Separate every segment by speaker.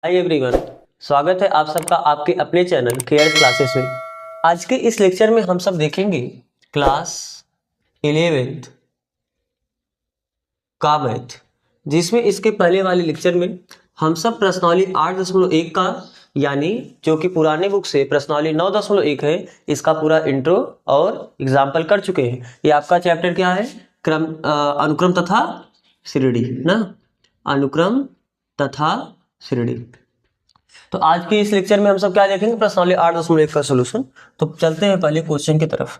Speaker 1: Hi everyone, स्वागत है आप सबका आपके अपने चैनल केयर क्लासेस में। आज के इस लेक्चर में हम सब देखेंगे क्लास 11th का मैथ, जिसमें इसके पहले वाले लेक्चर में हम सब प्रश्नावली 8.1 का यानी जो कि पुराने बुक से प्रश्नावली 9.1 है, इसका पूरा इंट्रो और एग्जाम्पल कर चुके हैं। ये आपका चैप्टर क्या है? अनुक्रम तथा श्रेणी ना, अनुक्रम तथा श्रेणी। तो आज के इस लेक्चर में हम सब क्या देखेंगे? प्रश्नावली 8.1 का सॉल्यूशन। तो चलते हैं पहले क्वेश्चन की तरफ।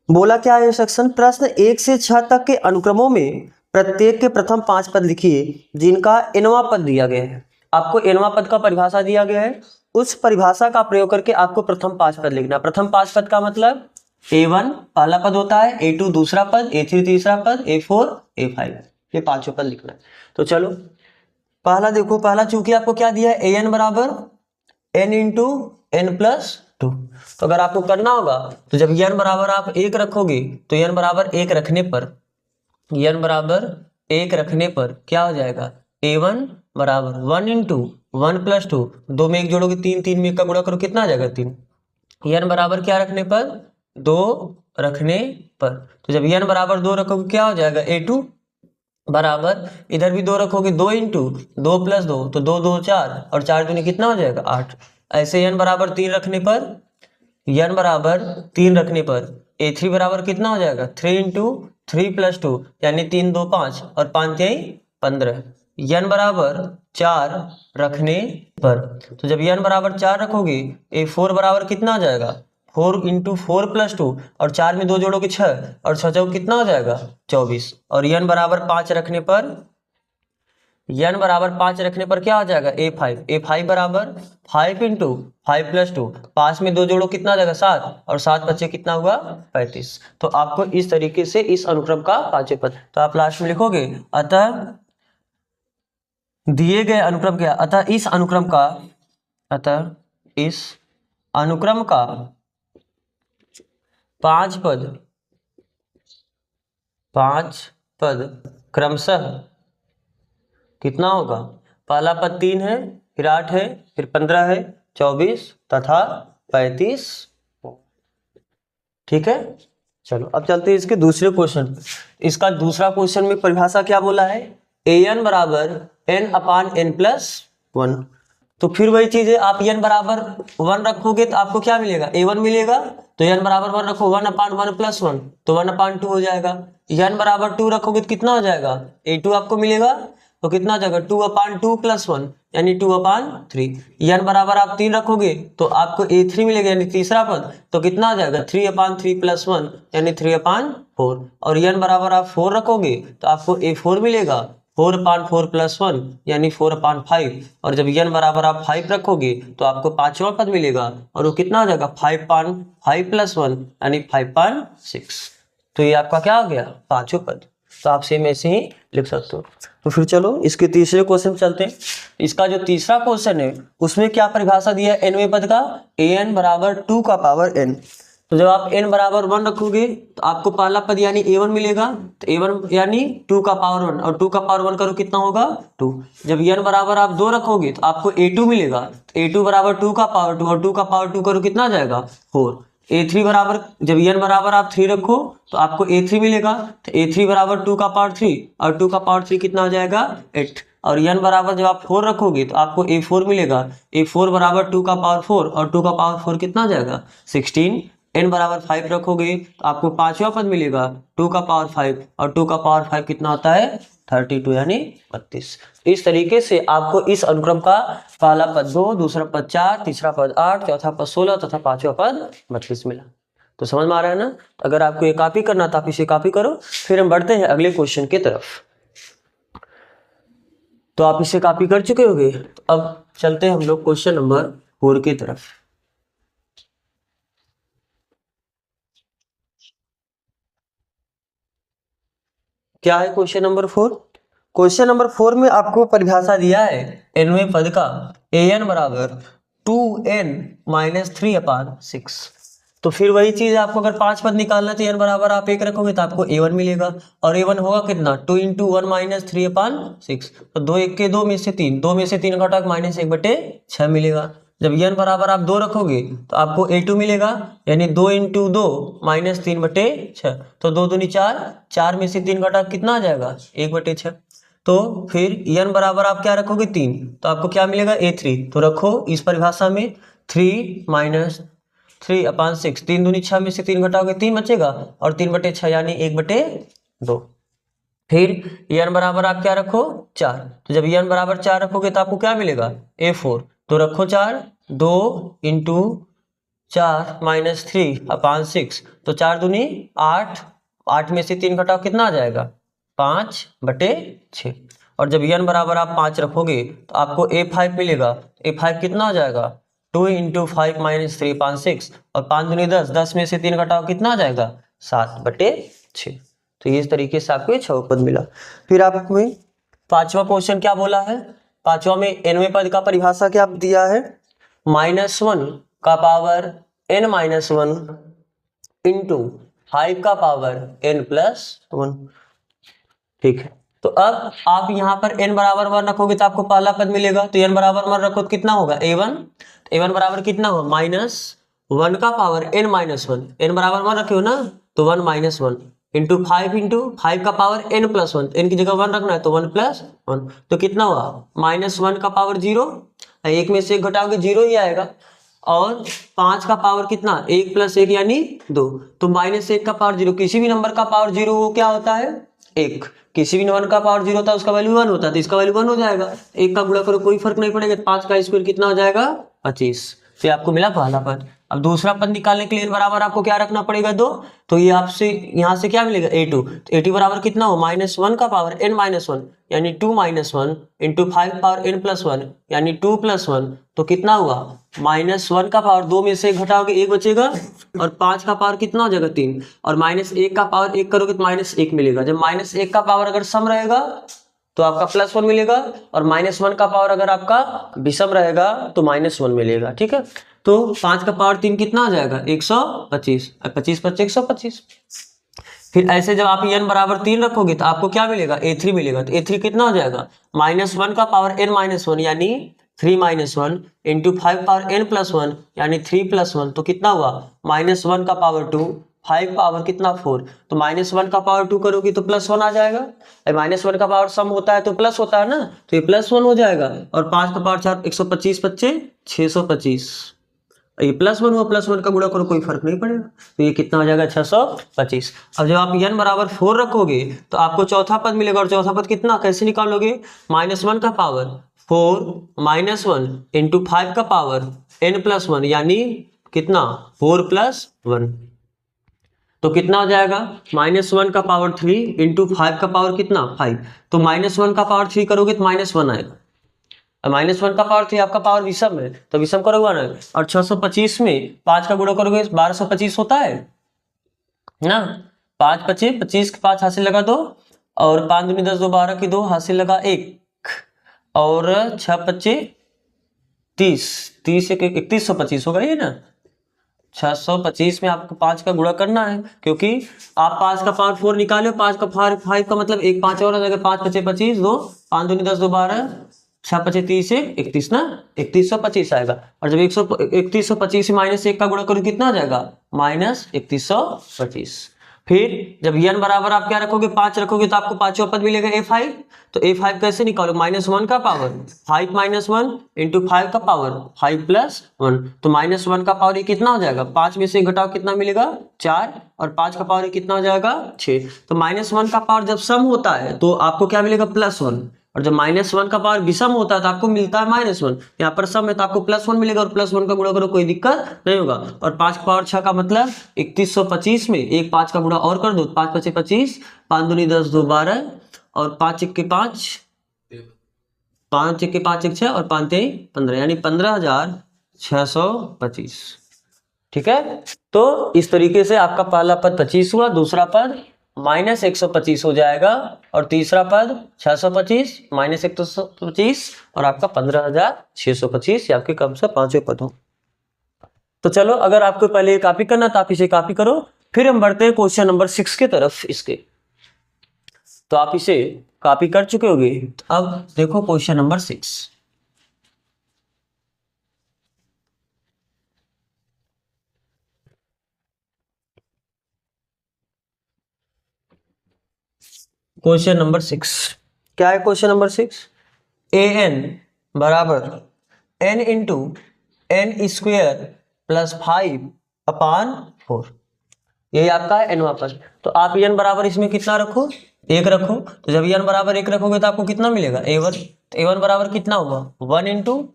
Speaker 1: बोला क्या है सेक्शन? प्रश्न 1 से 6 तक के अनुक्रमों में प्रत्येक के प्रथम 5 पद लिखिए जिनका nवां पद दिया गया है। आपको nवां पद का परिभाषा दिया गया है, उस परिभाषा का प्रयोग करके आपको प्रथम 5 पद लिखना। प्रथम 5 पद का मतलब A1 पहला पद होता है, A2 दूसरा पद, A3 तीसरा पद, A4 A5, ये पांचों पद लिखना है। तो चलो पहला देखो, पहला चूंकि आपको क्या दिया है, an बराबर n इंटू n प्लस 2। तो अगर आपको करना होगा तो जब n बराबर आप 1 रखोगे तो n बराबर 1 रखने पर n बराबर 1 रखने पर क्या हो जाएगा? a1 बराबर 1 इंटू 1 प्लस 2, 2 में 1 जोड़ोगे 3, 3 में 1 का गुणा करो कितना आ जाएगा? 3। n बराबर क्या रखने पर? 2 रखने पर। तो जब n बराबर 2 रखोगे क्या हो जाएगा? a2 बराबर इधर भी 2 रखोगे, 2 इंटू 2 प्लस 2, तो 2 2 4 और 4 दूनी कितना हो जाएगा? 8। ऐसे n बराबर 3 रखने पर, n बराबर 3 रखने पर a3 बराबर कितना हो जाएगा? 3 इंटू 3 प्लस 2 यानी 3 2 5 और 5 3 15। n बराबर 4 रखने पर, तो जब n बराबर 4 रखोगे a4 बराबर कितना हो जाएगा? 4 इंटू 4 प्लस 2 और 4 में 2 जोड़ोगे 6 और 6 चौक कितना हो जाएगा? 24। और n बराबर 5 रखने पर, n बराबर 5 रखने पर क्या हो जाएगा? a5 बराबर 5 इंटू 5 प्लस 2, 5 में 2 जोड़ो कितना आ जाएगा? 7 और 7 बच्चे कितना हुआ? 35। तो आपको इस तरीके से इस अनुक्रम का पांचवें पद, तो आप लास्ट में लिखोगे अतः दिए गए अनुक्रम क्या, अतः इस अनुक्रम का 5 पद क्रमशः कितना होगा? पहला पद 3 है, फिर 8 है, फिर 15 है, 24 तथा 35। ठीक है, चलो अब चलते हैं इसके दूसरे क्वेश्चन। इसका दूसरा क्वेश्चन में परिभाषा क्या बोला है? an बराबर n अपान n प्लस 1। तो फिर वही चीज है, आप n बराबर 1 रखोगे तो आपको क्या मिलेगा? a1 मिलेगा। तो n बराबर 1 रखो, 1 अपान 1 प्लस 1 तो 1 अपान 2 हो जाएगा। n बराबर 2 रखोगे तो कितना हो जाएगा? a2 आपको मिलेगा। तो कितना हो जाएगा? 2 अपान 2 प्लस 1 यानी 2 अपान 3। n बराबर आप 3 रखोगे तो आपको a3 मिलेगा यानी तीसरा पद, तो कितना हो जाएगा? 3 अपान 3 प्लस 1 यानी 3 अपान 4। और n बराबर आप 4 रखोगे तो आपको a4 मिलेगा, 4 अपान 4 प्लस 1 यानी 4 अपान 5। और जब n बराबर आप 5 रखोगे तो आपको पांचवा पद मिलेगा, और वो कितना हो जाएगा? 5 अपान 5 प्लस 1 यानी 5 अपान 6। तो ये आपका क्या हो गया? पांचों पद। तो आप सेम ऐसे ही लिख सकते हो। तो फिर चलो इसके तीसरे क्वेश्चन चलते हैं। इसका जो तीसरा क्वेश्चन है उसमें क्या परिभाषा दिया है nवें पद का? an बराबर 2 का पावर n। तो जब आप n बराबर 1 रखोगे तो आपको पहला पद यानी a1 मिलेगा। तो a1 यानी 2 का पावर 1, और 2 का पावर 1 करो कितना होगा? 2। जब n बराबर आप 2 रखोगे तो आपको a2 मिलेगा। तो a2 बराबर 2 का पावर 2 और 2 का पावर 2 करो कितना आ जाएगा? 4। a3 बराबर, जब n बराबर आप 3 रखो तो आपको a3 मिलेगा। तो a3 बराबर 2 का पावर 3 और 2 का पावर 3 कितना हो जाएगा? 8। और n बराबर जब आप 4 रखोगे तो आपको a4 मिलेगा। a4 बराबर 2 का पावर 4 और 2 का पावर 4 कितना आ जाएगा? 16। n बराबर 5 रखोगे तो आपको पांचवा पद मिलेगा, 2 का पावर 5 और 2 का पावर 5 कितना होता है? 32 यानी 32। इस तरीके से आपको इस अनुक्रम का पहला पद 2, दूसरा पद 4, तीसरा पद 8, चौथा पद 16 तथा पांचवा पद 32 मिला। तो समझ में आ रहा है ना? अगर आपको ये कॉपी करना था आप इसे कॉपी करो। फिर हम बढ़ते हैं अगले क्वेश्चन की तरफ। तो आप इसे कॉपी कर चुके होंगे। तो अब चलते हैं हम लोग क्वेश्चन नंबर 4 की तरफ। क्या है क्वेश्चन नंबर 4? क्वेश्चन नंबर 4 में आपको परिभाषा दिया है nवें पद का an बराबर 2n माइनस 3 अपान 6। तो फिर वही चीज आपको अगर 5 पद निकालना तो n बराबर आप 1 रखोगे तो आपको a1 मिलेगा, और a1 होगा कितना 2 इंटू 1 माइनस 3/6, तो 2 1 के 2 में से 3, 2 में से 3 घटा माइनस 1/6 मिलेगा। जब n बराबर आप 2 रखोगे तो आपको a2 मिलेगा, यानी 2 इंटू 2 माइनस 3/6, तो 2 दूनी 4, 4 में से 3 घटा कितना आ जाएगा 1/6। तो फिर n बराबर आप क्या रखोगे 3, तो आपको क्या मिलेगा a3, तो रखो इस परिभाषा में 3 माइनस 3/6, 3 दूनी 6 में से 3 घटाओगे 3 बचेगा, और 3/6 यानी 1/2। फिर n बराबर आप क्या रखो 4, तो जब n बराबर 4 रखोगे तो आपको क्या मिलेगा a4, तो रखो 4, 2 इंटू 4 माइनस 3/6, तो 4 दूनी 8, 8 में से 3 घटाओ कितना आ जाएगा 5/6, और जब n बराबर आप 5 रखोगे तो आपको a5 मिलेगा, a5 कितना हो जाएगा 2 इंटू 5 माइनस 3/6, और 5 दूनी 10, 10 में से 3 घटाओ कितना आ जाएगा 7/6। तो इस तरीके से आपको 6 पद मिला। फिर आपको पांचवा क्वेश्चन क्या बोला है, पांचवा में nवें पद का परिभाषा क्या दिया है, -1 का पावर n-1 इंटू 5 का पावर n+1। ठीक है, तो अब आप यहाँ पर n बराबर 1 रखोगे तो आपको पहला पद मिलेगा, तो n बराबर 1 रखो तो कितना होगा a1, तो a1 बराबर कितना होगा -1 का पावर n-1, n बराबर 1 रखे हो ना, तो 1 - 1 इंटू 5 का पावर n+1, n की जगह 1 रखना है तो 1+1, तो कितना हुआ -1 का पावर 0, एक में से एक घटाओगे 0 ही आएगा, और 5 का पावर कितना 1 + 1 यानी 2, तो -1 का पावर 0, किसी भी नंबर का पावर 0 वो क्या होता है 1, किसी भी नंबर का पावर 0 होता है उसका वैल्यू 1 होता है, तो इसका वैल्यू 1 हो जाएगा, 1 का गुणा करो कोई फर्क नहीं पड़ेगा, 5 का स्क्वायर कितना हो जाएगा 25, तो आपको मिला पहला पद। अब दूसरा पद निकालने के लिए बराबर आपको क्या रखना पड़ेगा 2, तो ये आपसे यहाँ से क्या मिलेगा a2, तो a2 बराबर कितना हो -1 का पावर n-1 यानी 2 - 1 इंटू 5 पावर n+1 यानी 2+1, तो कितना हुआ -1 का पावर 2 में से एक घटाओगे 1 बचेगा, और 5 का पावर कितना हो जाएगा 3, और -1 का पावर 1 करोगे तो -1 मिलेगा, जब -1 का पावर अगर सम रहेगा तो आपका +1 मिलेगा, और -1 का पावर अगर आपका विषम रहेगा तो -1 मिलेगा। ठीक है, तो 5 का पावर 3 कितना आ जाएगा 125, 25 + 125। फिर ऐसे जब आप n बराबर 3 रखोगे तो आपको क्या मिलेगा a3 मिलेगा, तो a3 कितना हो जाएगा -1 का पावर n-1 यानी 3 - 1 इंटू 5 पावर n+1 यानी 3+1, तो कितना हुआ -1 का पावर 2, 5 पावर कितना 4, तो -1 का पावर 2 करोगे तो +1 आ जाएगा, -1 का पावर सम होता है तो प्लस होता है ना, तो ये +1 हो जाएगा, और 5 का पावर 4, 125 × 5 = 625, ये +1 हुआ, +1 का गुणा करो कोई फर्क नहीं पड़ेगा, तो ये कितना हो जाएगा 625। अब जब आप n बराबर 4 रखोगे तो आपको चौथा पद मिलेगा, और चौथा पद कितना कैसे निकालोगे -1 का पावर 4 - 1 इंटू 5 का पावर n+1 यानी कितना 4 + 1, तो कितना हो जाएगा -1 का पावर 3 इंटू 5 का पावर कितना 5, तो -1 का पावर 3 करोगे तो -1 आएगा, -1 का पावर 3 आपका पावर विषम है तो विषम करोगे ना, और 625 में 5 का गुणा करोगे 1225 होता है ना, 5 × 5 = 25 के 5 हासिल लगा 2, और 5 दूनी 10, 2 12 की 2 हासिल लगा 1, और 6 × 5 = 30, 30 × 1 = 3125 होगा ये ना, 625 में आपको 5 का गुणा करना है, क्योंकि आप 5 का पावर 4 निकाले, 5 का पावर 5 का मतलब एक 5 और आ जाएगा, 5 × 5 = 25, 2 5 दूनी 10, 2 12, 6 × 5 = 30 से 31 ना, 3125 आएगा, और जब 3125 से -1 का गुणा करो कितना आ जाएगा -3125। फिर जब n बराबर आप क्या रखोगे 5 रखोगे तो आपको पांचवा पद मिलेगा a5, तो a5 कैसे निकालो -1 का पावर 5 - 1 इंटू 5 का पावर 5 + 1, तो -1 का पावर ये कितना हो जाएगा, 5 में से घटाओ कितना मिलेगा 4, और 5 का पावर कितना हो जाएगा 6, तो -1 का पावर जब सम होता है तो आपको क्या मिलेगा +1, और जब -1 का पावर विषम होता है तो आपको मिलता है -1, यहाँ पर सम है तो आपको +1 मिलेगा, और +1 का गुणा करो कोई दिक्कत नहीं होगा, और 5 का पावर 6 का मतलब 3125 में एक 5 का गुणा और कर दो, 5 × 5 = 25, 5 दूनी 10, 2 12, और 5 × 1 = 5, 5 × 1 = 5, 1 6, और 5 × 3 = 15 यानी 15,625। ठीक है, तो इस तरीके से आपका पहला पद 25 हुआ, दूसरा पद -125 हो जाएगा, और तीसरा पद 625 -125, और आपका 15,625, आपके कम से 5वें पद हो। तो चलो, अगर आपको पहले ये कॉपी करना तो आप इसे कॉपी करो, फिर हम बढ़ते हैं क्वेश्चन नंबर 6 की तरफ इसके। तो आप इसे कॉपी कर चुके होंगे। अब देखो क्वेश्चन नंबर 6। क्वेश्चन नंबर 6 क्या है? क्वेश्चन नंबर 6, ए एन बराबर n into n square plus 5/4, यही आपका है एन वापस। तो आप एन बराबर इसमें कितना रखो? 1 रखो। तो जब एन बराबर 1 रखोगे तो आपको कितना मिलेगा? a1। तो a1 बराबर कितना होगा? 1 इंटू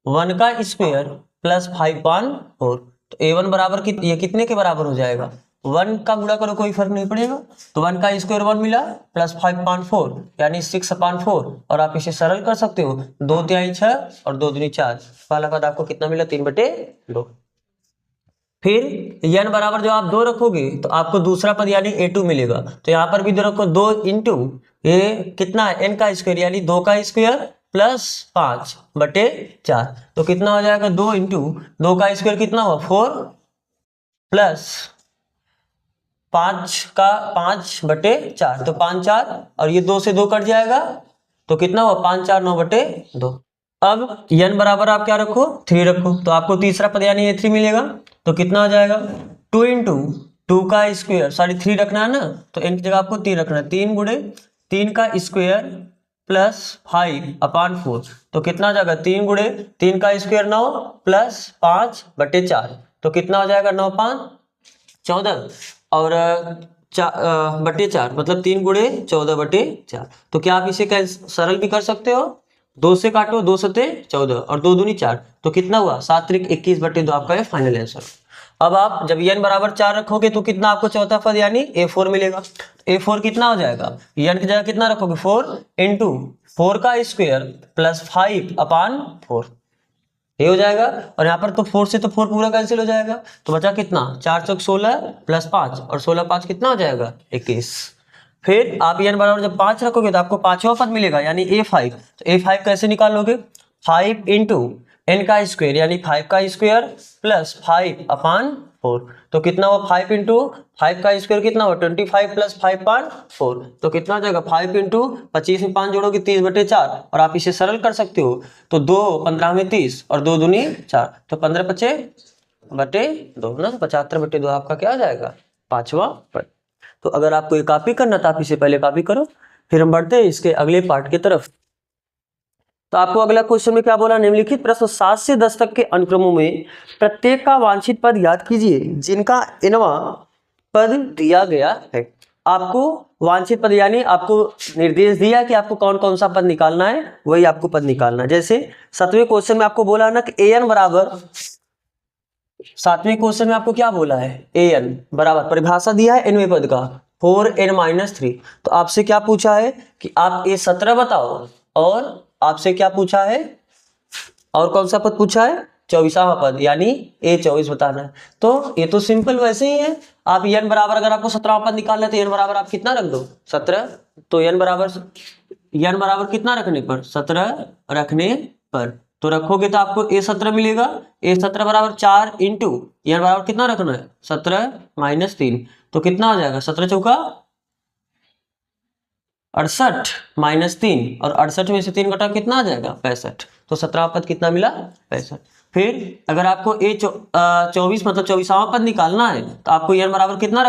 Speaker 1: 1 का स्क्वेयर प्लस 5/4। तो a1 बराबर ये कितने के बराबर हो जाएगा? 1 का गुणा करो, कोई फर्क नहीं पड़ेगा। तो 1 का स्क्वायर 1 मिला प्लस 5/4 यानी 6/4। और आप इसे सरल कर सकते हो, 2 तिहाई 6 और 2 दूनी 4। पहला पद आपको कितना मिला? 3/2। फिर n बराबर जब आप 2 रखोगे तो आपको दूसरा पद यानी a2 मिलेगा। तो यहाँ पर भी 2 रखो, 2 इंटू ये कितना है? n का स्क्वायर यानी 2 का स्क्वायर प्लस 5/4। तो कितना हो जाएगा? 2 इंटू 2 का स्क्वायर कितना हुआ? 4 प्लस 5 का 5/4। तो 5 4 और ये 2 से 2 कट जाएगा। तो कितना हुआ? 5 4 9/2। अब n बराबर आप क्या रखो? 3 रखो। तो आपको तीसरा पद यानी a3 मिलेगा। तो कितना हो जाएगा? 2 इंटू 2 का स्क्वायर, सॉरी 3 रखना है ना, तो n की जगह आपको 3 रखना है। 3 गुणे 3 का स्क्वायर प्लस 5/4। तो कितना हो जाएगा? 3 गुणे 3 का स्क्वायर 9 प्लस 5/4। तो कितना हो जाएगा? 9 5 14 और 4/4 मतलब 3 गुणे 14/4। तो क्या आप इसे सरल भी कर सकते हो? 2 से काटो, 2 सते 14 और 2 दूनी 4। तो कितना हुआ? 7 त्रिक 21/2 आपका है फाइनल आंसर। अब आप जब n बराबर 4 रखोगे तो कितना आपको चौथा पद यानी a4 मिलेगा। a4 कितना हो जाएगा? n की जगह कितना रखोगे? 4 इंटू 4 का स्क्वायर प्लस 5/4, ये हो जाएगा। और यहाँ पर तो 4 से तो 4 पूरा कैंसिल हो जाएगा। तो बचा कितना? 4 चौक 16 प्लस 5 और 16 5 कितना हो जाएगा? 21। फिर आप n बराबर जब 5 रखोगे तो आपको पांचवा पद मिलेगा यानी a5। तो a5 कैसे निकालोगे? 5 इंटू n का स्क्वायर यानी 5 का स्क्वायर प्लस 5/4। तो कितना हुआ? 5 इंटू 5 का स्क्वायर कितना हुआ? 25 प्लस 5/4। तो कितना हो जाएगा? 5 इंटू 25 में 5 जोड़ोगे 30/4 और आप इसे सरल कर सकते हो। तो 2 15 में 30 और 2 दूनी 4, तो 15/2 ना, 75/2 आपका क्या हो जाएगा? पांचवा पद। तो अगर आपको ये कॉपी करना तो आप इसे पहले कॉपी करो, फिर हम बढ़ते हैं इसके अगले पार्ट की तरफ। तो आपको अगला क्वेश्चन में क्या बोला? निम्नलिखित प्रश्न 7 से 10 तक के अनुक्रमों में प्रत्येक का वांछित पद याद कीजिए जिनका nवां पद दिया गया है। आपको वांछित पद यानी आपको निर्देश दिया कि आपको कौन कौन सा पद निकालना है, वही आपको पद निकालना है। जैसे 7वें क्वेश्चन में आपको बोला ना कि an बराबर, 7वें क्वेश्चन में आपको क्या बोला है? an बराबर परिभाषा दिया है nवें पद का 4n-3। तो आपसे क्या पूछा है कि आप a17 बताओ, और आपसे क्या पूछा है? और कौन सा पद पूछा है? 24वां पद यानी a24 बताना है। तो ये तो सिंपल वैसे ही है। आप n बराबर, अगर आपको 17वां पद निकालना है तो n बराबर आप कितना रख दो? 17। तो n बराबर कितना रखने पर? 17 रखने पर। तो रखोगे तो आपको a17 मिलेगा। a17 बराबर 4 इंटू n बराबर कितना रखना है? 17 - 3। तो कितना हो जाएगा? 17 चौका 68 - 3 और 68 में से 3 घटा कितना आ जाएगा? 65। तो 17वां पद कितना मिला? 65। फिर अगर आपको 24 मतलब 24वां पद निकालना है तो आपको n बराबर कितना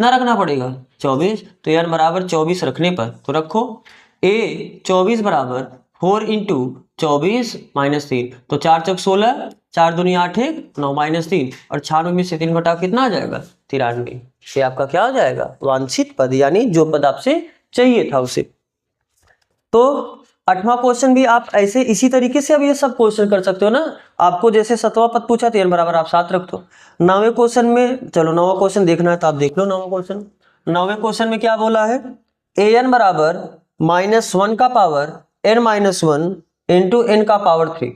Speaker 1: रखना पड़ेगा? 24। तो n बराबर 24 रखने पर तो रखो a24 बराबर 4 इंटू 24 - 3। तो 4 चौक 16, 4 दूनी 8 9 - 3 और 96 में से 3 घटाओ कितना आ जाएगा? 93। ये आपका क्या हो जाएगा? वांछित पद यानी जो पद आपसे चाहिए था उसे। तो 8वां क्वेश्चन भी आप ऐसे इसी तरीके से अब ये सब क्वेश्चन कर सकते हो ना। आपको जैसे 7वां पद पूछा तो n बराबर आप 7 रख दो। 9वें क्वेश्चन में, चलो 9वां क्वेश्चन देखना है तो आप देख लो 9वां क्वेश्चन। 9वें क्वेश्चन में क्या बोला है? an बराबर -1 का पावर n-1 इंटू n का पावर 3।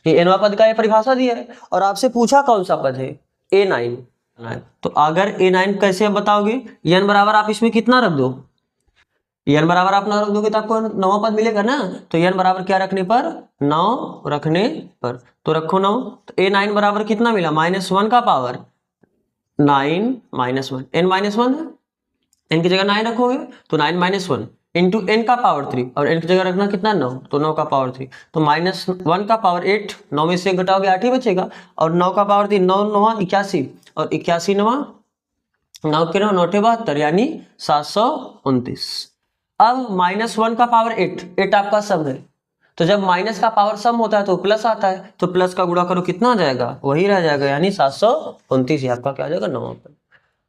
Speaker 1: ये nवां पद का ये परिभाषा दिया है और आपसे पूछा कौन सा पद है? a9। तो अगर a9 कैसे आप बताओगे? n बराबर आप इसमें कितना रख दो? n बराबर आप 9 रख दोगे तो आपको 9वां पद मिलेगा ना। तो n बराबर क्या रखने पर, 9 रखने पर, तो रखो 9। तो a9 बराबर कितना मिला, -1 का पावर 9 -1, n -1 है, n की जगह 9 रखोगे तो 9 -1 इंटू n का पावर 3, और n की जगह रखना कितना 9, तो 9 का पावर 3, तो -1 का पावर 8, 9 में से 1 घटाओगे 8 ही बचेगा, और 9 का पावर 3, 9 9 81, और 81 9 9 के 9 9 72, यानी 729। अब -1 का पावर 8 आपका सम है, तो जब माइनस का पावर सम होता है तो प्लस आता है, तो प्लस का गुणा करो कितना आ जाएगा, वही रह जाएगा, यानी 729 ही आपका क्या आ जाएगा, 9वां पद।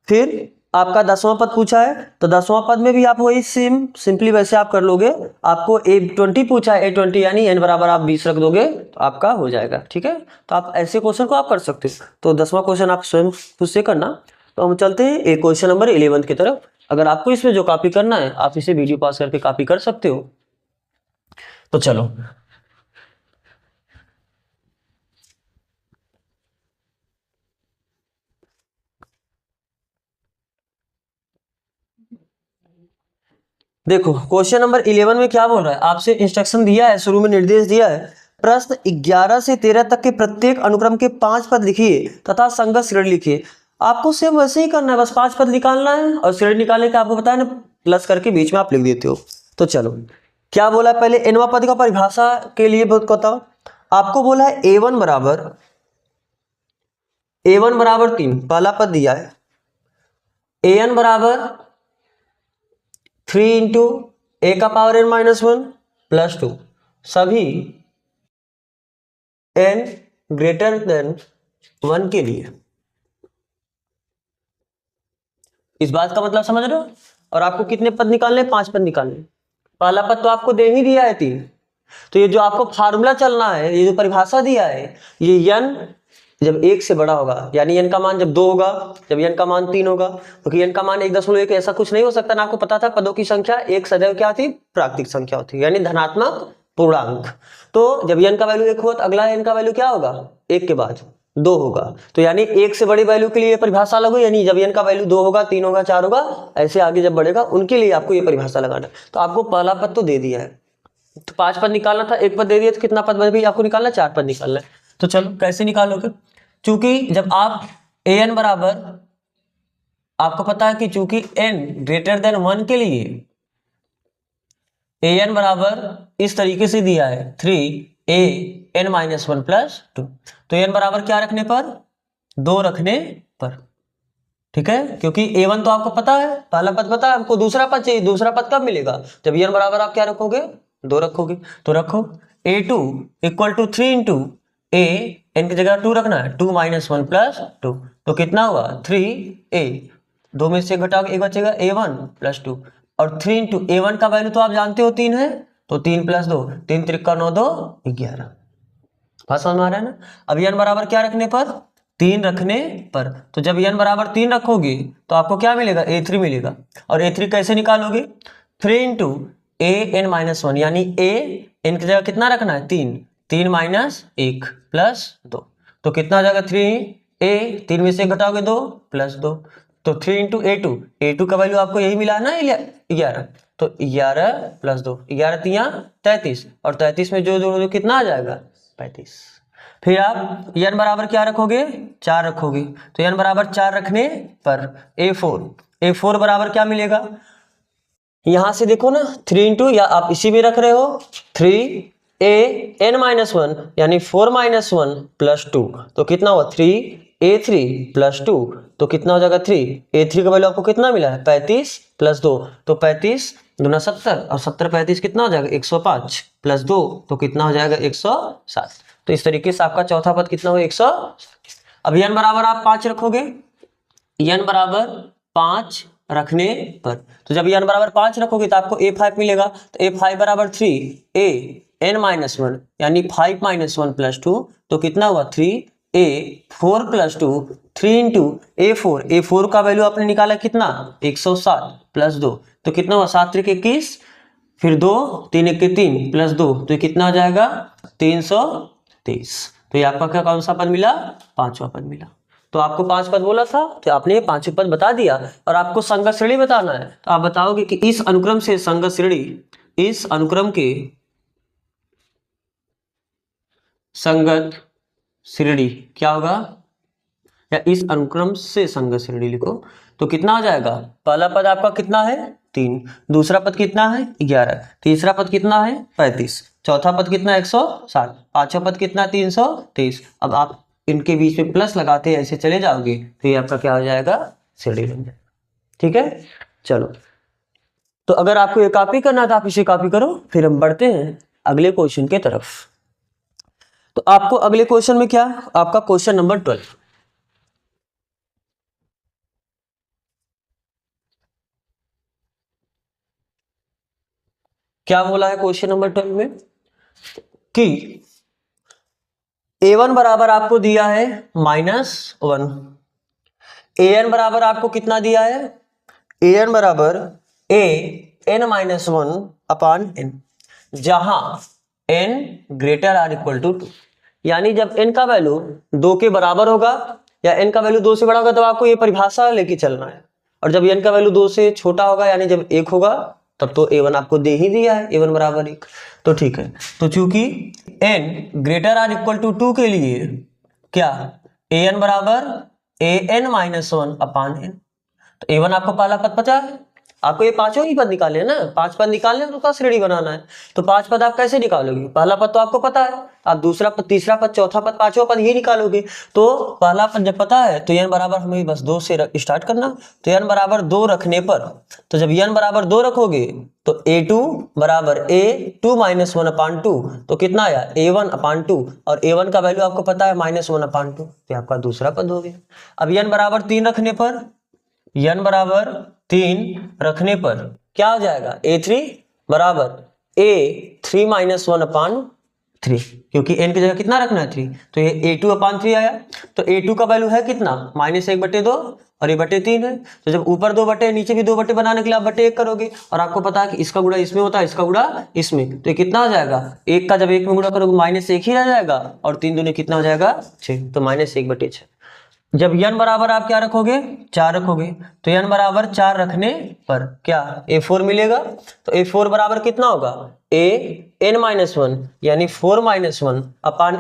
Speaker 1: फिर आपका 10वां पद पूछा है, तो 10वां पद में भी आप वही सिंपली वैसे आप कर लोगे। आपको A20 पूछा है, A20 यानी n बराबर आप 20 रख दोगे तो आपका हो जाएगा। ठीक है, तो आप ऐसे क्वेश्चन को आप कर सकते हो। तो 10वां क्वेश्चन आप स्वयं खुद से करना। तो हम चलते हैं एक क्वेश्चन नंबर 11 की तरफ। अगर आपको इसमें जो कॉपी करना है आप इसे वीडियो पॉज करके कॉपी कर सकते हो। तो चलो, देखो क्वेश्चन नंबर 11 में क्या बोल रहा है, आपसे इंस्ट्रक्शन दिया है, शुरू में निर्देश दिया है, प्रश्न 11 से 13 तक के प्रत्येक अनुक्रम के 5 पद लिखिए तथा संगत श्रेणी लिखिए। आपको सेम वैसे ही करना है, बस 5 पद निकालना है, और श्रेणी निकालने का आपको पता है ना, प्लस करके बीच में आप लिख देते हो। तो चलो, क्या बोला है, पहले nवां पद का परिभाषा के लिए बताओ। आपको बोला है a1 बराबर 3, पहला पद दिया है, an बराबर 3 इंटू ए का पावर n-1 प्लस 2, सभी n ग्रेटर देन 1 के लिए। इस बात का मतलब समझ रहे हो। और आपको कितने पद निकालने, 5 पद निकालने। पहला पद तो आपको दे ही दिया है 3, तो ये जो आपको फार्मूला चलना है, ये जो परिभाषा दिया है, ये n जब 1 से बड़ा होगा, यानी n का मान जब 2 होगा, जब n का मान 3 होगा, क्योंकि n का मान 1.1 ऐसा कुछ नहीं हो सकता ना। आपको पता था पदों की संख्या एक सदैव क्या होती, प्राकृतिक संख्या होती है, यानी धनात्मक पूर्णांक। तो जब n का वैल्यू 1 होगा तो अगला n का वैल्यू क्या होगा, 1 के बाद 2 होगा। तो यानी 1 से बड़ी वैल्यू के लिए परिभाषा अलग हो, यानी जब n का वैल्यू 2 होगा, 3 होगा, 4 होगा, ऐसे आगे जब बढ़ेगा उनके लिए आपको ये परिभाषा लगाना। तो आपको पहला पद तो दे दिया है, तो 5 पद निकालना था, 1 पद दे दिया, तो कितना पद भी आपको निकालना है, 4 पद निकालना है। तो चलो कैसे निकालोगे, चूंकि जब आप an बराबर, आपको पता है कि चूंकि n ग्रेटर देन 1 के लिए an बराबर इस तरीके से दिया है 3an-1 प्लस 2, तो n बराबर क्या रखने पर, 2 रखने पर। ठीक है, क्योंकि a1 तो आपको पता है, पहला पद पता है, हमको दूसरा पद चाहिए। दूसरा पद कब मिलेगा, जब n बराबर आप क्या रखोगे, 2 रखोगे। तो रखो a2 equal to 3 into a, n की जगह 2 रखना है, 2 - 1 प्लस 2, तो कितना हुआ 3a, 2 में से घटाओगे 1 बचेगा, a1 प्लस 2, और 3 इंटू a1 का वैल्यू तो आप जानते हो 3 है, तो 3 प्लस 2, 3 त्रिका 9 2 11। बात समझ में आ रहा है ना। अब n बराबर क्या रखने पर, 3 रखने पर। तो जब n बराबर 3 रखोगे तो आपको क्या मिलेगा, a3 मिलेगा। और a3 कैसे निकालोगे, 3 इंटू an-1, यानी a n की जगह कितना रखना है, 3, 3 - 1 प्लस 2, तो कितना आ जाएगा 3a, 3 में से घटाओगे 2 प्लस 2, तो 3 इंटू a2 का वैल्यू आपको यही मिला ना 11, तो 11 प्लस 2, 11 तिया 33, और 33 में जो जोड़ोगे कितना आ जाएगा 35। फिर आप n बराबर क्या रखोगे, 4 रखोगे। तो n बराबर 4 रखने पर a4 बराबर क्या मिलेगा, यहां से देखो ना 3 इंटू, या आप इसी में रख रहे हो 3an-1 यानी 4 - 1 प्लस 2, तो कितना हुआ 3a3 प्लस 2, तो कितना हो जाएगा 3a3 का वैल्यू आपको कितना मिला है 35 प्लस 2, तो 35 दूना 70, और 70 35 कितना हो जाएगा 105 प्लस 2, तो कितना हो जाएगा 107। तो इस तरीके से आपका चौथा पद कितना हो 107। अब n बराबर आप 5 रखोगे, n बराबर 5 रखने पर, तो जब n बराबर 5 रखोगे तो आपको a5 मिलेगा, तो a5 बराबर 3an-1 यानी 5 - 1 प्लस 2, तो कितना हुआ 3a4 प्लस 2, 3 इंटू a4 का वैल्यू आपने निकाला कितना 107 प्लस 2, तो कितना हुआ 7 3 21, फिर 2 3 1 3 प्लस 2, तो कितना हो जाएगा 323। तो ये आपका क्या कौन सा पद मिला, 5वां पद मिला। तो आपको 5 पद बोला था, तो आपने ये 5 पद बता दिया। और आपको संगत श्रेणी बताना है, तो आप बताओगे कि इस अनुक्रम से संगत श्रेणी, इस अनुक्रम के संगत श्रेणी क्या होगा, या इस अनुक्रम से संगत श्रेणी लिखो, तो कितना आ जाएगा। पहला पद आपका कितना है 3, दूसरा पद कितना है 11, तीसरा पद कितना है 35, चौथा पद कितना 160, पांचवा पद कितना 323। अब आप इनके बीच में प्लस लगाते ऐसे चले जाओगे तो ये आपका क्या हो जाएगा, श्रेणी बन जाएगा। ठीक है, चलो। तो अगर आपको ये कॉपी करना है तो आप इसे कॉपी करो, फिर हम बढ़ते हैं अगले क्वेश्चन के तरफ। तो आपको अगले क्वेश्चन में क्या, आपका क्वेश्चन नंबर 12, क्या बोला है क्वेश्चन नंबर 12 में कि a1 बराबर आपको दिया है -1, an बराबर आपको कितना दिया है, an बराबर a n minus 1 upon n, जहां n greater or equal to 2। यानी जब n का वैल्यू 2 के बराबर होगा या n का वैल्यू 2 से बड़ा होगा तो आपको ये परिभाषा लेके चलना है। और जब n का वैल्यू 2 से छोटा होगा यानी जब 1 होगा तब तो a1 आपको दे ही दिया है, a1 बराबर 1। तो ठीक है, तो चूंकि n greater or equal to 2 के लिए क्या, an बराबर an माइनस 1 अपान n, तो a1 आपको पहला पद पता है, आपको ये पांचों ही पद निकाले ना, 5 पद निकालने तो उसका श्रेणी बनाना है। तो 5 पद आप कैसे निकालोगे, पहला पद तो आपको पता है, आप दूसरा पद, तीसरा पद, चौथा पद, पांचवा पद ये निकालोगे। तो पहला पद जब पता है तो n बराबर हमें बस 2 से स्टार्ट करना। तो n बराबर 2 रखने पर, तो जब n बराबर 2 रखोगे तो a2 बराबर a2 माइनस 1 अपान 2, तो कितना आया a1 अपान 2, और a1 का वैल्यू आपको पता है -1 अपान 2, तो आपका दूसरा पद हो गया। अब n बराबर 3 रखने पर, n बराबर 3 रखने पर क्या हो जाएगा, a3 बराबर a3 माइनस 1 अपान 3, क्योंकि n की जगह कितना रखना है 3, तो ये a2 अपान 3 आया। तो a2 का वैल्यू है कितना, -1/2 और ये बटे 3 है। तो जब ऊपर 2 बटे नीचे भी 2 बटे बनाने के लिए आप बटे 1 करोगे, और आपको पता है कि इसका गुणा इसमें होता है, इसका गुणा इसमें, तो ये कितना हो जाएगा, 1 का जब 1 में गुणा करोगे -1 ही रह जाएगा, और 3 दूनी कितना हो जाएगा 6, तो -1/6। जब n बराबर आप क्या रखोगे 4 रखोगे, तो n बराबर 4 रखने पर क्या a4 मिलेगा। तो a4 बराबर कितना होगा, a n माइनस 1 यानी 4 माइनस 1 अपान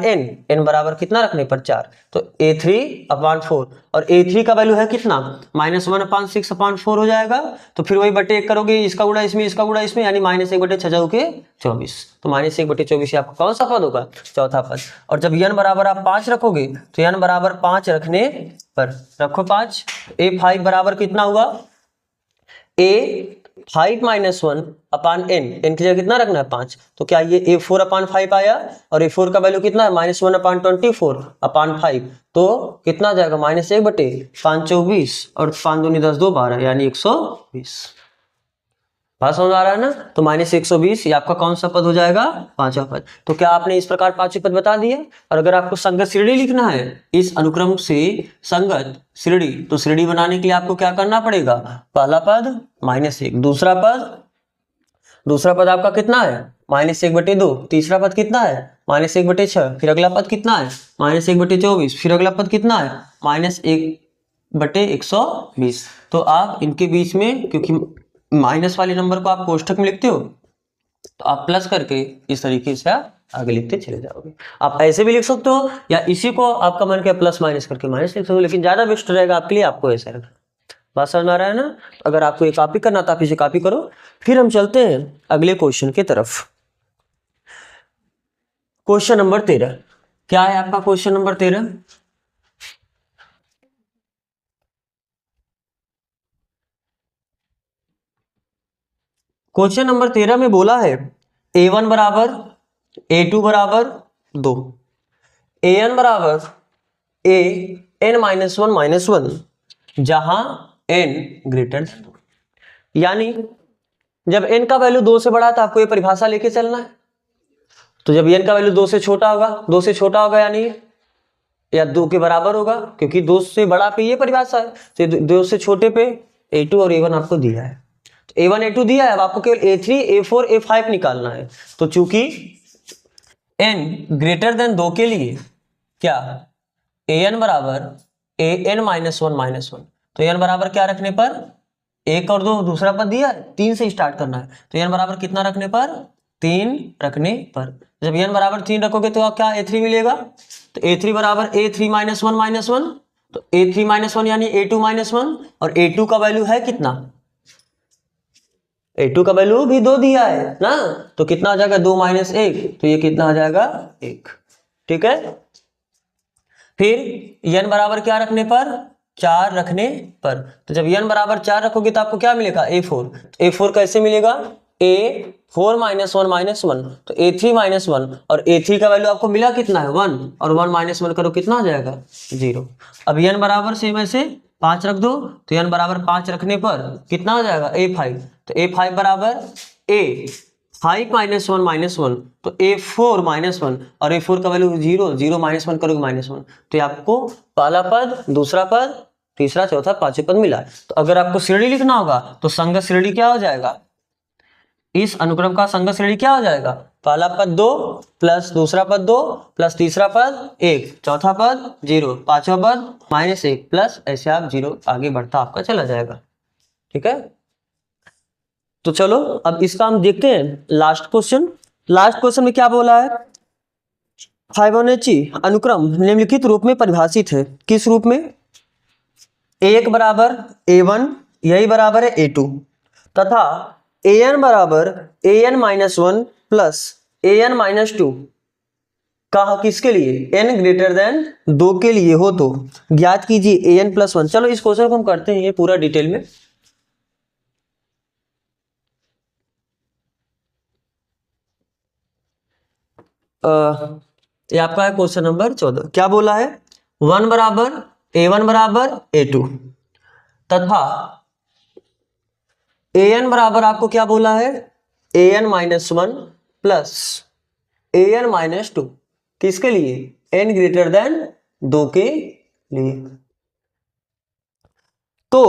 Speaker 1: n बराबर कितना रखने पर 4, तो a3 अपान 4, और a3 का वैल्यू है कितना -1 अपान 6 अपान 4 हो जाएगा। तो फिर वही बटे 1 करोगे, इसका गुणा इसमें, इसका गुणा इसमें, यानी -1/6 के 24, तो -1/24 आपका कौन सा पद होगा, चौथा पद। और जब n बराबर आप 5 रखोगे तो n बराबर 5 रखने पर, रखो 5, a5 बराबर कितना हुआ, a5 माइनस 1 अपान n की जगह कितना रखना है 5, तो क्या ये a4 अपान 5 आया, और a4 का वैल्यू कितना है -1 अपान 24 अपान 5, तो कितना आ जाएगा -1/5 24, और 5 दूनी 10 2 12 यानी 120। बात समझ आ रहा है ना, तो -120 ये आपका कौन सा पद हो जाएगा, पांचवा पद। तो क्या आपने इस प्रकार पांचवें पद बता दिए। और अगर आपको संगत श्रेणी लिखना है इस अनुक्रम से संगत श्रेणी, तो श्रेणी बनाने के लिए आपको क्या करना पड़ेगा, पहला पद -1, दूसरा पद आपका कितना है -1/2, तीसरा पद कितना है -1/6, फिर अगला पद कितना है -1/24, फिर अगला पद कितना है -1/120। तो आप इनके बीच में, क्योंकि माइनस वाले नंबर को आप कोष्ठक में लिखते हो, तो आप प्लस करके इस तरीके से आप आगे लिखते चले जाओगे। आप ऐसे भी लिख सकते हो, या इसी को आपका मन किया प्लस माइनस करके माइनस लिख सकते हो, लेकिन ज्यादा बेस्ट रहेगा आपके लिए, आपको ऐसा रखना। बात समझ आ रहा है ना। अगर आपको ये कॉपी करना तो आप इसे कॉपी करो। फिर हम चलते हैं अगले क्वेश्चन की तरफ। क्वेश्चन नंबर 13 क्या है आपका, क्वेश्चन नंबर 13 क्वेश्चन नंबर 13 में बोला है a1 बराबर a2 बराबर 2, an बराबर a n माइनस 1 जहां n ग्रेटर 2। यानी जब n का वैल्यू 2 से बड़ा है तो आपको ये परिभाषा लेके चलना है। तो जब n का वैल्यू 2 से छोटा होगा यानी या 2 के बराबर होगा, क्योंकि 2 से बड़ा पे ये परिभाषा है, तो 2 से छोटे पे a2 और a1 आपको दिया है। तो a1 a2 दिया है, अब आपको केवल a3 a4 a5 निकालना है। तो चूंकि n ग्रेटर देन 2 के लिए क्या an बराबर ए एन -1 तो n बराबर क्या रखने पर, 1 और 2 दूसरा पद दिया है, 3 से स्टार्ट करना है, तो n बराबर कितना रखने पर, 3 रखने पर। जब n बराबर 3 रखोगे तो क्या a3 मिलेगा, तो a3 बराबर a3 -1 तो a3 -1 यानी a2 -1 और a2 का वैल्यू है कितना, a2 का वैल्यू भी 2 दिया है ना, तो कितना आ जाएगा 2 - 1 तो ये कितना आ जाएगा 1। ठीक है, फिर n बराबर क्या रखने पर, 4 रखने पर। तो जब n बराबर 4 रखोगे तो आपको क्या मिलेगा, a4। तो a4 कैसे मिलेगा, a4 -1 तो a3 -1 और a3 का वैल्यू आपको मिला कितना है 1 और 1 -1 करो कितना आ जाएगा 0। अब n बराबर सेम ऐसे 5 रख दो, तो n बराबर 5 रखने पर कितना आ जाएगा a5। तो a5 बराबर a5 -1 तो a4 -1 और a4 का वैल्यू 0 0 -1 करोगे -1 तो ये आपको पहला पद, दूसरा पद, तीसरा, चौथा, पांचवें पद मिला। तो अगर आपको श्रेणी लिखना होगा तो संगत श्रेणी क्या हो जाएगा, इस अनुक्रम का संगत श्रेणी क्या हो जाएगा, पहला पद 2 प्लस दूसरा पद 2 प्लस तीसरा पद 1 चौथा पद 0 पांचवा पद -1 प्लस ऐसे आप 0 आगे बढ़ता आपका चला जाएगा। ठीक है, तो चलो अब इसका हम देखते हैं लास्ट क्वेश्चन। लास्ट क्वेश्चन में क्या बोला है, फाइबोनाची अनुक्रम निम्नलिखित रूप में परिभाषित है। किस रूप में, a1 बराबर a1 यही बराबर है a2 तथा an बराबर an -1 प्लस an -2 कहा किसके लिए, n ग्रेटर देन 2 के लिए हो तो ज्ञात कीजिए an + 1। चलो इस क्वेश्चन को हम करते हैं ये पूरा डिटेल में। ये आपका है क्वेश्चन नंबर 14। क्या बोला है, a1 बराबर a2 तथा an बराबर आपको क्या बोला है an -1 प्लस an -2 किसके लिए, n ग्रेटर देन 2 के लिए। तो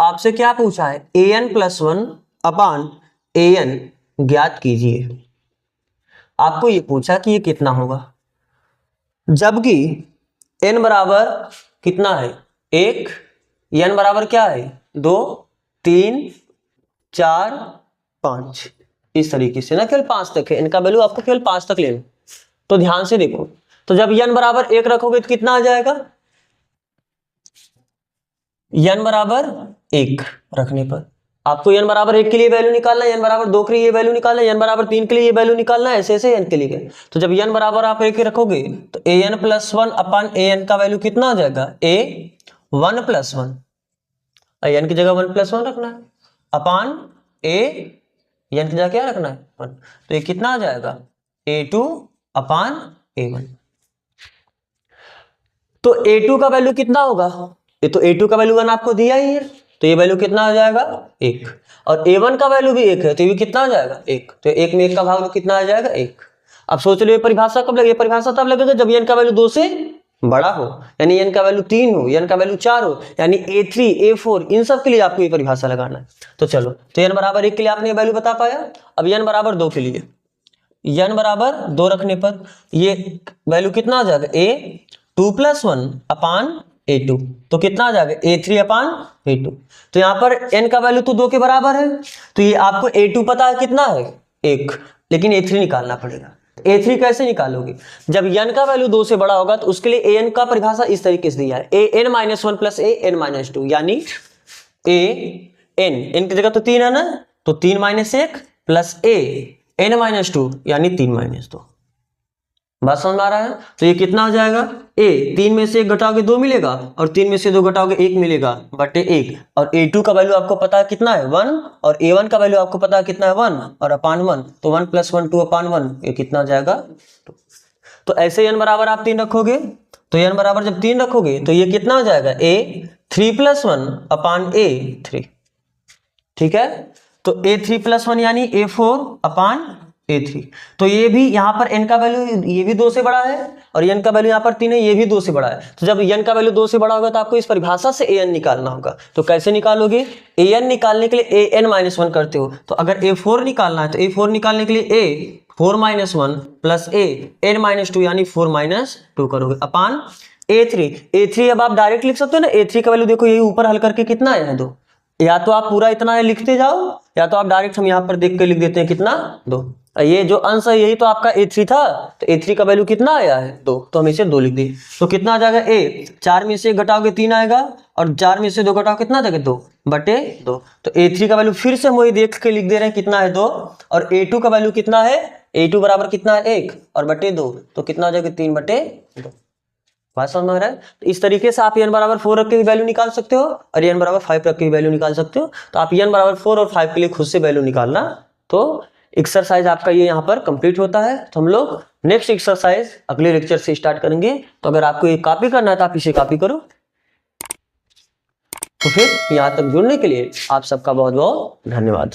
Speaker 1: आपसे क्या पूछा है, an + 1 अपान an ज्ञात कीजिए। आपको ये पूछा कि ये कितना होगा, जबकि n बराबर कितना है 1, n बराबर क्या है 2 3 4 5 इस तरीके से ना, केवल 5 तक है, इनका वैल्यू आपको केवल 5 तक लेना। तो ध्यान से देखो, तो जब n बराबर 1 रखोगे तो कितना आ जाएगा, n बराबर 1 रखने पर आपको n बराबर 1 के लिए वैल्यू निकालना है, n बराबर 2 के लिए वैल्यू निकालना है, n बराबर 3 के लिए वैल्यू निकालना है, ऐसे ऐसे n के लिए। तो जब n बराबर आप 1 रखोगे तो an + 1 अपान an का वैल्यू कितना आ जाएगा, a1 + 1 n की जगह 1 + 1 रखना है अपान n की जगह क्या रखना है 1। तो ये कितना आ जाएगा a2 अपान a1। तो a2 का वैल्यू कितना होगा, ये तो a2 का वैल्यू 1 आपको दिया ही है, तो ये वैल्यू कितना आ जाएगा 1 और a1 का वैल्यू भी 1 है, तो ये कितना आ जाएगा 1। तो 1 में 1 का भाग कितना आ जाएगा 1। अब सोच लो ये परिभाषा कब लगेगी, परिभाषा तब लगेगा जब n का वैल्यू 2 से बड़ा हो, यानी n का वैल्यू 3 हो, n का वैल्यू 4 हो, यानी a3 a4 इन सब के लिए आपको ये परिभाषा लगाना है। तो चलो, तो n बराबर 1 के लिए आपने वैल्यू बता पाया। अब n बराबर 2 के लिए, n बराबर 2 रखने पर ये वैल्यू कितना आ जाएगा a2 + 1 अपान a2, तो कितना आ जाएगा a3 अपान a2। तो यहाँ पर n का वैल्यू तो 2 के बराबर है, तो ये आपको a2 पता है कितना है 1, लेकिन a3 निकालना पड़ेगा। a3 कैसे निकालोगे, जब n का वैल्यू 2 से बड़ा होगा तो उसके लिए an का परिभाषा इस तरीके से दिया है an -1 प्लस an -2 यानी n की जगह तो 3 है ना, तो 3 - 1 प्लस an -2 यानी 3 - 2। बात समझ में आ रहा है। तो ये कितना आ जाएगा a 3 में से 1 घटाओगे 2 मिलेगा और 3 में से 2 घटाओगे 1 मिलेगा बटे 1 और a2 का वैल्यू आपको पता है कितना है 1 और a1 का वैल्यू आपको पता है कितना है 1 और अपान 1, तो 1 + 1 2 अपान 1 ये कितना आ जाएगा 2। तो ऐसे n बराबर आप 3 रखोगे, तो n बराबर जब 3 रखोगे तो ये कितना आ जाएगा a3 + 1 अपान a3। ठीक है, तो a3 + 1 यानी a4 अपान a3। तो ये भी यहाँ पर n का वैल्यू ये भी 2 से बड़ा है और n का वैल्यू यहाँ पर 3 है, ये भी 2 से बड़ा है। तो जब n का वैल्यू 2 से बड़ा होगा तो आपको इस परिभाषा से an निकालना होगा। तो कैसे निकालोगे, an निकालने के लिए an -1 करते हो, तो अगर a4 निकालना है तो a4 निकालने के लिए a4 - 1 प्लस an -2 यानी 4 - 2 करोगे अपान A3 अब आप डायरेक्ट लिख सकते हो ना। A3 का वैल्यू देखो यही ऊपर हल करके कितना आया है 2। या तो आप पूरा इतना है लिखते जाओ, या तो आप डायरेक्ट हम यहाँ पर देख के लिख देते हैं कितना 2। ये जो अंश है यही तो आपका A3 था, तो A3 का वैल्यू कितना आया है 2, तो हम इसे 2 लिख दिए। तो कितना आ जाएगा A, 4 में से 1 घटाओगे 3 आएगा, और 4 में से 2 घटाओ कितना आ जाएगा 2/2। तो A3 का वैल्यू फिर से हम वही देख के लिख दे रहे हैं कितना है 2, और A2 का वैल्यू कितना है, A2 बराबर कितना है 1 और बटे 2, तो कितना आ जाएगा 3/2। बात समझ में आ रहा है। तो इस तरीके से आप n बराबर 4 रख के भी वैल्यू निकाल सकते हो, और n बराबर 5 रख के भी वैल्यू निकाल सकते हो। तो आप n बराबर 4 और 5 के लिए खुद से वैल्यू निकालना। तो एक्सरसाइज आपका ये यहाँ पर कंप्लीट होता है। तो हम लोग नेक्स्ट एक्सरसाइज अगले लेक्चर से स्टार्ट करेंगे। तो अगर आपको ये कॉपी करना है तो आप इसे कॉपी करो। तो फिर यहाँ तक जुड़ने के लिए आप सबका बहुत बहुत धन्यवाद।